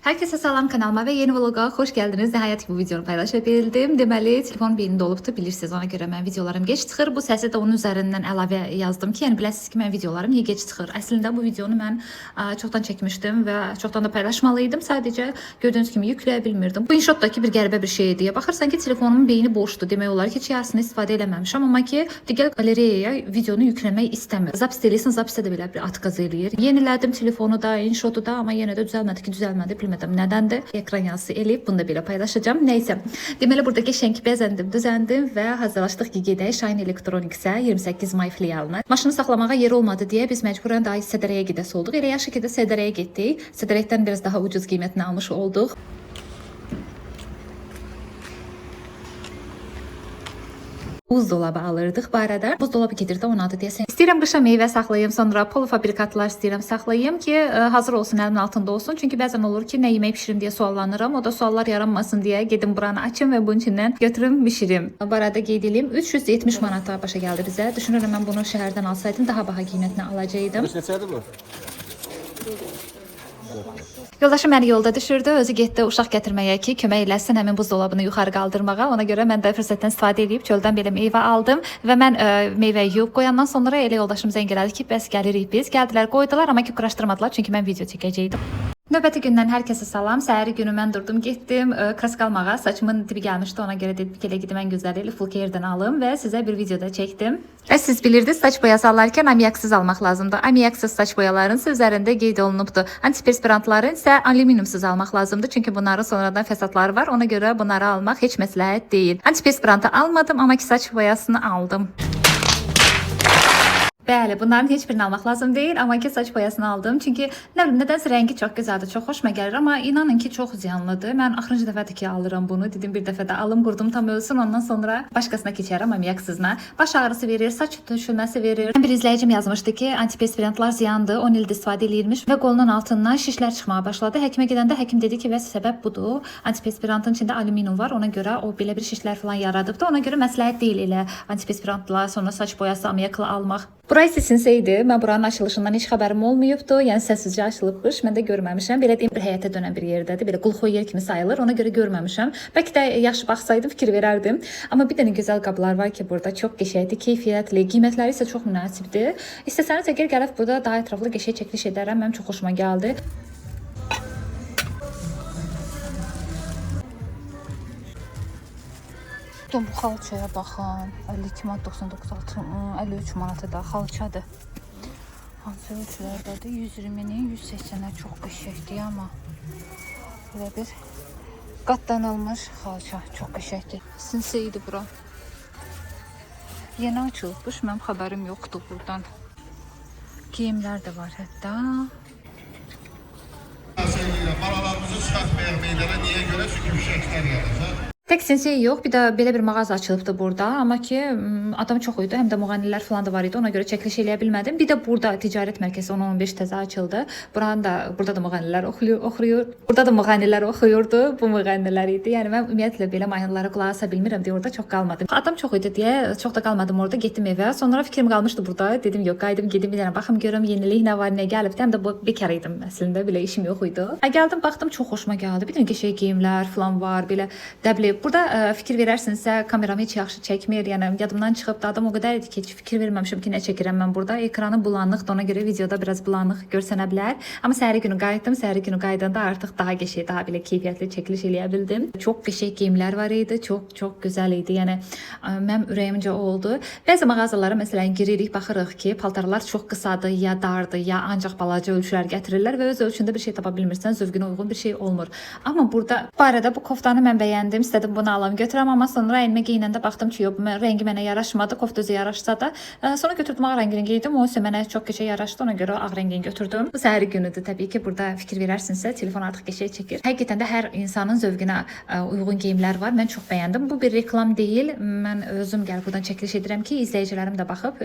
Herkese salam kanalıma ve yeni vloga hoş geldiniz. Nəhayət ki bu videonu paylaşabildim. Deməli telefon beynində olubdu, bilirsiniz. Ona görə mən videolarım geç çıxır. Bu səsi də onun üzərindən əlavə yazdım ki, yəni biləsiniz ki, mən videolarım niyə geç çıxır. Əslində bu videonu mən çoxdan çəkmişdim və çoxdan da paylaşmalıydım. Sadəcə gördüyünüz kimi yükləyə bilmirdim. Bu InShot'dakı bir qəribə bir şey idi. Baxırsan ki, telefonumun beyni boşdur. Demək olar ki, heç yarısını istifadə eləməmişəm, amma ki, digər qalereyaya videonu yükləmək istəmir. Zaps eləyirsən, Zapsdə də belə bir atkaz eləyir. Yenilədim telefonu da, InShot'u da, amma yenə də düzəlmədi ki, düzəlmədi. Bilmədim nədəndir. Ekran yazısı eləyib bunu da belə paylaşacağım. Nəysə. Deməli burada qəşəng bəzəndim, düzəndim və hazırlaşdıq ki, gedək Shine Electronics-ə 28 may filialına. Maşını saxlamağa yer olmadı deyə biz məcburən daha Sədərəyə gedəsi olduq. Elə yaxşı ki də Sədərəyə getdik. Sədərəkdən biraz daha ucuz qiymətini almış olduq. Buzdolabı alırdıq bu arada. Buzdolabı gedirdi onun adı deyəsən. İstəyirəm qışa meyvə saxlayım, sonra polofabrikatlar istəyirəm saxlayım ki, hazır olsun, əlimin altında olsun. Çünki bəzən olur ki, nə yemək bişirim deyə suallanıram. O da suallar yaranmasın deyə gedim buranı açım və bunun içindən götürüm bişirim. Bu arada qeyd edeyim, 370 manata başa gəldi bizə. Düşünürəm mən bunu şəhərdən alsaydım daha baha qiymətini alacaqdım. Neçədir bu? Yoldaşım məni yolda düşürdü, özü getdi uşaq gətirməyə ki, kömək eləsin həmin buzdolabını yuxarı qaldırmağa. Ona görə mən də fürsətdən istifadə edib çöldən belə meyvə aldım və mən meyvə yuyub qoyandan sonra elə yoldaşım zəng elədi ki, bəs gəlirik biz. Gəldilər, qoydular, amma ki, quraşdırmadılar çünki mən video çəkəcəydim. Növbəti gündən hər kəsə salam. Səhəri günü mən durdum, getdim kraska almağa. Saçımın dibi gəlmişdi, ona görə dedim ki, elə gedim ən gözəli full care-dən alım və sizə bir videoda çəkdim. Siz bilirdiniz, saç boyası alarkən amiyaksız almaq lazımdır. Amiyaksız saç boyaların üzərində qeyd olunubdur. Antiperspirantların isə alüminiumsuz almaq lazımdır. Çünki bunların sonradan fəsadları var. Ona görə bunları almaq heç məsləhət deyil. Antiperspirantı almadım, amma ki saç boyasını aldım. Bəli, bunların heç birini almaq lazım deyil, amma ki saç boyasını aldım. Çünki nə bilim, nədənsə rəngi çox gözəldir, çox xoşuma gəlir, amma inanın ki çox ziyanlıdır. Mən axırıncı dəfədir ki alıram bunu. Dedim bir dəfə də alım, qurdum tam ölsün, ondan sonra başqasına keçərəm amiyaksızına. Baş ağrısı verir, saç tökülməsi verir. Bir izləyicim yazmışdı ki, antiperspirantlar ziyandır, 10 ildir istifadə edilmiş və qolunun altından şişlər çıxmağa başladı. Həkimə gedəndə həkim dedi ki, və səbəb budur. Antiperspirantın içində alüminium var, ona görə o belə bir şişlər falan yaradıbdı. Ona görə məsləhət deyil elə antiperspirantla sonra saç boyası amiyakla almaq. Burası sinsəydi. Mən buranın açılışından heç xəbərim olmayıbdı. Yəni səssizcə açılıbmış. Mən də görməmişəm. Belə deyim, bir həyətə dönən bir yerdədir. Belə qulxu yer kimi sayılır. Ona görə görməmişəm. Bəlkə də yaxşı baxsaydım fikir verərdim. Amma bir dənə gözəl qablar var ki, burada çox qəşəngdir, keyfiyyətli, qiymətləri isə çox münasibdir. İstəsəniz əgər gəlib burada daha ətraflı qəşəng çəkiliş edərəm. Mənim çox xoşuma gəldi. Bu xalçaya baxın. 52 manat 99 53 manata da xalçadır. Hansı ölçülərdədir? 120-nin 180-ə çox qəşəngdir, amma belə bir qatlanılmış xalça çox qəşəngdir. Sinsəydi bura. Yeni açılıbmış, mənim xəbərim yoxdur buradan. Geyimlər də var hətta. Paralarımızı çıxartmayaq meydana, niyə görə? Çünki bir şəklər yaradacaq. Tək sinsəy yox, bir də belə bir mağaza açılıbdı burada, amma ki adam çox idi, həm də müğənnilər falan da var idi, ona görə çəkiliş eləyə bilmədim. Bir də burada ticarət mərkəzi 10-15 təzə açıldı. Burada da müğənnilər oxuyur. Burada da müğənnilər oxuyurdu, bu müğənnilər idi. Yəni mən ümumiyyətlə belə mahnılara qulaq asa bilmirəm deyə orada çox qalmadım. Adam çox idi deyə çox da qalmadım orada, getdim evə. Sonra fikrim qalmışdı burada. Dedim yox, qayıdım gedim bir dənə baxım görüm yenilik nə var, nə gəlib. Həm də bu bekar idim əslində, belə işim yox idi. Gəldim, baxdım çox xoşuma gəldi. Bir dənə qəşəng geyimlər falan var, belə dəbli. Burada fikir verərsinizsə kameramı heç yaxşı çəkmir. Yəni yadımdan çıxıb da adam o qədər idi ki, heç fikir verməmişəm ki, nə çəkirəm mən burada. Ekranı bulanıqdır, ona görə videoda biraz bulanıq görsənə bilər. Amma səhəri günü qayıtdım. Səhəri günü qayıdanda artıq daha qəşəng, daha belə keyfiyyətli çəkiliş eləyə bildim. Çox qəşəng geyimlər var idi. Çox gözəl idi. Yəni mənim ürəyimcə oldu. Bəzi mağazalara məsələn giririk, baxırıq ki, paltarlar çox qısadır, ya dardır, ya ancaq balaca ölçülər gətirirlər və öz ölçündə bir şey tapa bilmirsən, zövqünə uyğun bir şey olmur. Amma burada bu arada bu koftanı mən bəyəndim, istədim bunu alam götürəm, amma sonra əynimə geyinəndə baxdım ki, yox, rəngi mənə yaraşmadı, kofta özə yaraşsa da. Sonra götürdüm ağ rəngini geydim, o isə mənə çox qəşəng yaraşdı, ona görə ağ rəngini götürdüm. Bu səhəri günüdür təbii ki, burada fikir verərsinizsə, telefon artıq qəşəng çəkir. Həqiqətən də hər insanın zövqünə uyğun geyimlər var. Mən çox bəyəndim. Bu bir reklam deyil. Mən özüm gəlib buradan çəkiliş edirəm ki, izləyicilərim də baxıb,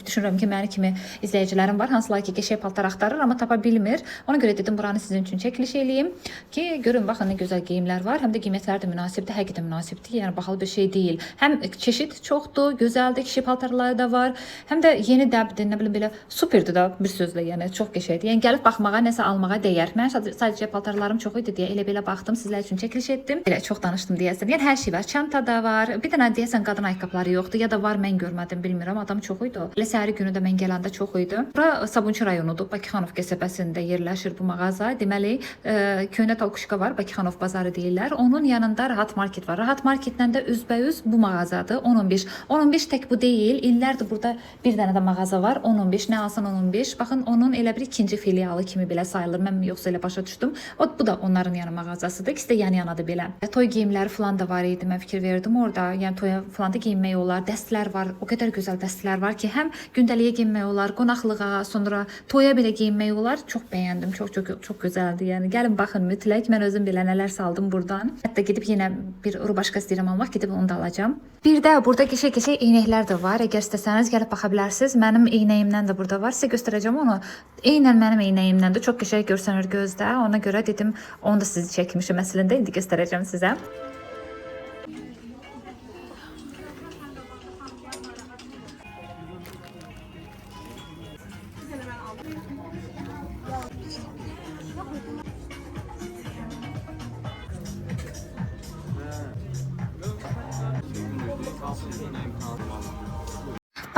düşünürəm ki, mənim kimi izləyicilərim var, hansılar ki, qəşəng paltar axtarır, amma tapa bilmir. Ona görə dedim buranı sizin üçün çəkiliş eləyim ki, görün baxın nə gözəl geyimlər var, həm də qiymətləri də münasibdir. həqiqətən münasibdir. Yəni bahalı bir şey deyil. Həm çeşid çoxdur, gözəldir, kişi paltarları da var. Həm də yeni dəbdir, nə bilim belə superdir da bir sözlə, yəni çox qəşəngdir. Yəni gəlib baxmağa, nəsə almağa dəyər. Mən sadəcə paltarlarım çox idi deyə elə belə baxdım, sizlər üçün çəkiliş etdim. Belə çox danışdım deyəsən. Yəni hər şey var. Çanta da var. Bir dənə deyəsən qadın ayaqqabıları yoxdur ya da var, mən görmədim, bilmirəm. Adam çox idi. Elə səhəri günü də mən gələndə çox idi. Bura Sabunçu rayonudur. Bakıxanov qəsəbəsində yerləşir bu mağaza. Deməli, köhnə Talkuşka var, Bakıxanov bazarı deyirlər. Onun yanında Rahat Market var. Rahat Marketdən də üzbəüz bu mağazadır. 10-15. 10-15 tək bu deyil. İllərdir burada bir dənə də mağaza var. 10-15. Nə alsan 10-15. Baxın, onun elə bir ikinci filialı kimi belə sayılır. Mən yoxsa elə başa düşdüm. Bu da onların yəni mağazasıdır. İkisi də yan-yanadır belə. Toy geyimləri falan da var idi. Mən fikir verdim orada. Yəni toya falan da geyinmək olar. Dəstlər var. O qədər gözəl dəstlər var ki, həm gündəliyə geyinmək olar, qonaqlığa, sonra toya belə geyinmək olar. Çox bəyəndim. Çox gözəldir. Yəni gəlin baxın mütləq. Mən özüm belə nələr saldım burdan. Hətta gedib yenə bir rubaşka istəyirəm almaq, gedib onu da alacağam. Bir də burada qəşəng eynəklər də var. Əgər istəsəniz gəlib baxa bilərsiniz. Mənim eynəyimdən də burada var. Sizə göstərəcəm onu. Eynən mənim eynəyimdən də çox qəşəng görsənir gözdə. Ona görə dedim, onu da sizi çəkmişəm əslində. İndi göstərəcəm sizə.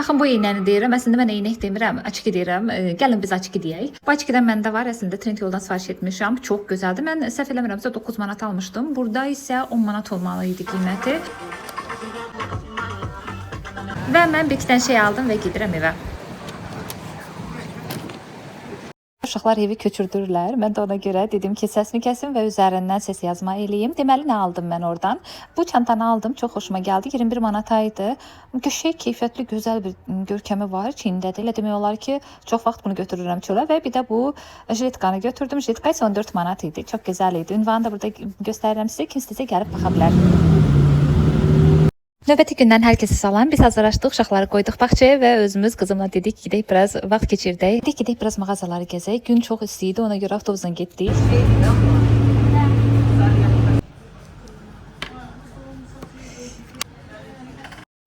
Baxın, bu eynəni deyirəm. Əslində mən eynək demirəm, açıqı deyirəm. Gəlin biz açıqı deyək. Bu açıqıdan məndə var. Əslində Trend yoldan sifariş etmişəm. Çox gözəldir. Mən səhv eləmirəmsə 9 manat almışdım. Burada isə 10 manat olmalı idi qiyməti. Və mən bir iki dənə şey aldım və gedirəm evə. Uşaqlar evi köçürdürlər. Mən də ona görə dedim ki, səsimi kəsim və üzərindən səs yazma eləyim. Deməli, nə aldım mən oradan? Bu çantanı aldım. Çox xoşuma gəldi. 21 manata idi. Qəşəng, keyfiyyətli, gözəl bir görkəmi var. Çiyindədir. Elə demək olar ki, çox vaxt bunu götürürəm çölə və bir də bu jiletkanı götürdüm. Jiletka isə 14 manat idi. Çox gözəl idi. Ünvanı da burada göstərirəm sizə. Kim istəsə gəlib baxa bilər. Növbəti gündən hər kəsə salam. Biz hazırlaşdıq, uşaqları qoyduq bağçaya və özümüz qızımla dedik ki, gedək biraz vaxt keçirdək. Dedik gedək biraz mağazaları gəzək. Gün çox isti idi, ona görə avtobusla getdik.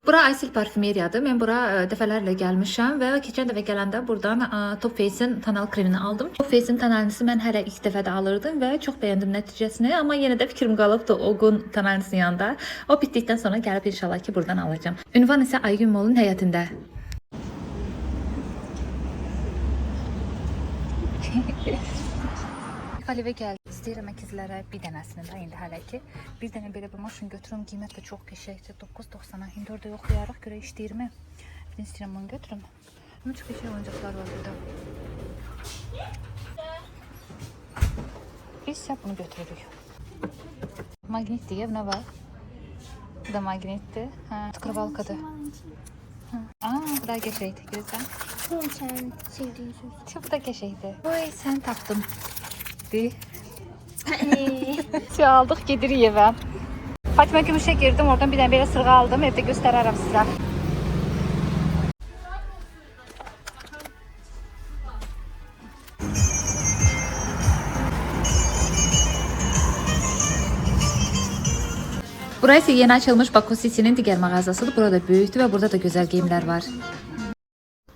Bura Aysil parfümeriyadır. Mən bura dəfələrlə gəlmişəm və keçən dəfə gələndə buradan Top Face'in tonal kremini aldım. Top Face'in tonalini mən hələ ilk dəfədə alırdım və çox bəyəndim nəticəsini, amma yenə də fikrim qalıbdı Ogun tonalisinin yanında. O bitdikdən sonra gəlib inşallah ki, buradan alacağam. Ünvan isə Aygün Molun həyətində. Qalivə gəldi. İstəyirəm əkizlərə bir dənəsini də indi hələ ki. Bir dənə belə bir maşın götürüm. Qiymət də çox qəşəngdir. 9.90-a. İndi orada yoxlayaraq görə işləyirmi? Bir də istəyirəm onu götürüm. Amma çox qəşəng oyuncaqlar var burada. Biz isə bunu götürürük. Magnitdir, nə var? Bu da magnitdir. Tıkırvalkadır. Bu da qəşəngdir, gözəl. Çok sen sevdiğin söz. Çox da qəşəngdir. Oy, sən tapdın. Şey aldıq, gedirik evə. Fatimə Gümüşə girdim, oradan bir dənə belə sırğa aldım, evdə göstərərəm sizə. Burası yeni açılmış Baku City'nin digər mağazasıdır. Burada böyükdür və burada da gözəl geyimlər var.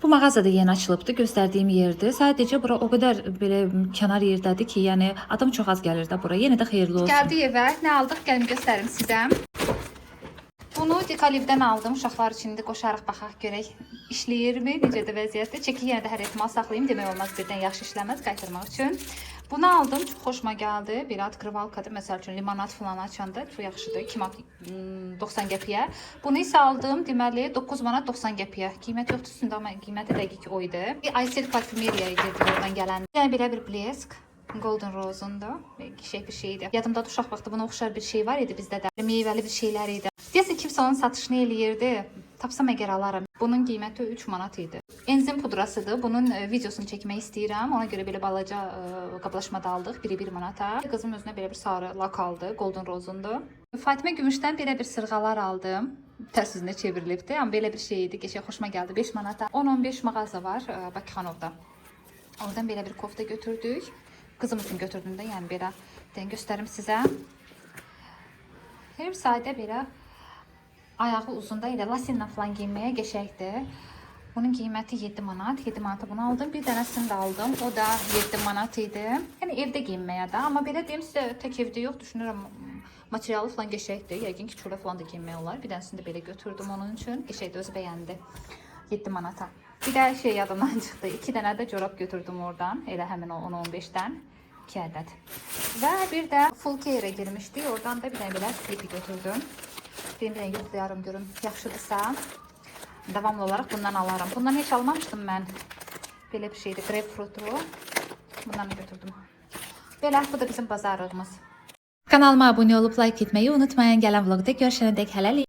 Bu mağaza da yeni açılıbdı, göstərdiyim yerdir. Sadəcə bura o qədər belə kənar yerdədir ki, yəni adam çox az gəlir də bura. Yenə də xeyirli olsun. Gəldik evə. Nə aldıq? Gəlin göstərim sizə. Bunu Dekalivdən aldım. Uşaqlar üçün də qoşarıq baxaq görək işləyirmi, necədir vəziyyəti. Çeki yenə də hər ehtimal saxlayım. Demək olmaz birdən yaxşı işləməz qaytarmaq üçün. Bunu aldım, çox xoşuma gəldi. Bir tkırvalkadır. Məsəl üçün limonad falan açanda çox yaxşıdır. 2 manat 90 qəpiyə. Bunu isə aldım, deməli 9 manat 90 qəpiyə. Qiymət yoxdur üstündə, amma qiyməti dəqiq o idi. Aysil parfümeriyaya girdik oradan gələndə. Yəni belə bir blesk. Golden Rose'unda bir şeydi. Yadımda uşaq vaxtı buna oxşar bir şey var idi bizdə də. Meyvəli bir şeylər idi. Deyəsən kimsə onun satışını eləyirdi. Tapsam əgər alaram. Bunun qiyməti 3 manat idi. Enzim pudrasıdır. Bunun videosunu çəkmək istəyirəm. Ona görə belə balaca qablaşmada aldıq. Biri 1 manata. Qızım özünə belə bir sarı lak aldı. Golden Rose'undur. Fatimə Gümüşdən belə bir sırğalar aldım. Tərs üzünə çevrilibdi. Amma belə bir şey idi. Qəşəng xoşuma gəldi. 5 manata. 10-15 mağaza var Bakıxanovda. Oradan belə bir kofta götürdük. Qızım üçün götürdüm də, yəni belə göstərim sizə. Her sadə belə ayağı uzunda idi. Lasinlə falan giyinməyə qəşəngdir. Bunun qiyməti 7 manat. 7 manata bunu aldım. Bir dənəsini də aldım. O da 7 manat idi. Yəni evdə giyinməyə də. Amma belə deyim sizə, tək evdə yox. Düşünürəm materialı falan qəşəngdir. Yəqin ki, çölə falan da giyinmək olar. Bir dənəsini də belə götürdüm onun üçün. Qəşəngdir, özü bəyəndi. 7 manata. Bir də şey yadımdan çıxdı. 2 dənə də corab götürdüm oradan. Elə həmin o 10-15-dən. 2 ədəd. Və bir də full care-ə girmişdik. Oradan da bir dənə belə slipi götürdüm. Bir dənə yoxlayarım görüm yaxşıdırsa. Davamlı olaraq bundan alarım. Bundan heç almamışdım mən. Belə bir şeydir. Grapefruitlu. Bundan götürdüm. Belə bu da bizim bazarlığımız. Kanalıma abunə olub like etməyi unutmayın. Gələn vlogda görüşənədək hələlik.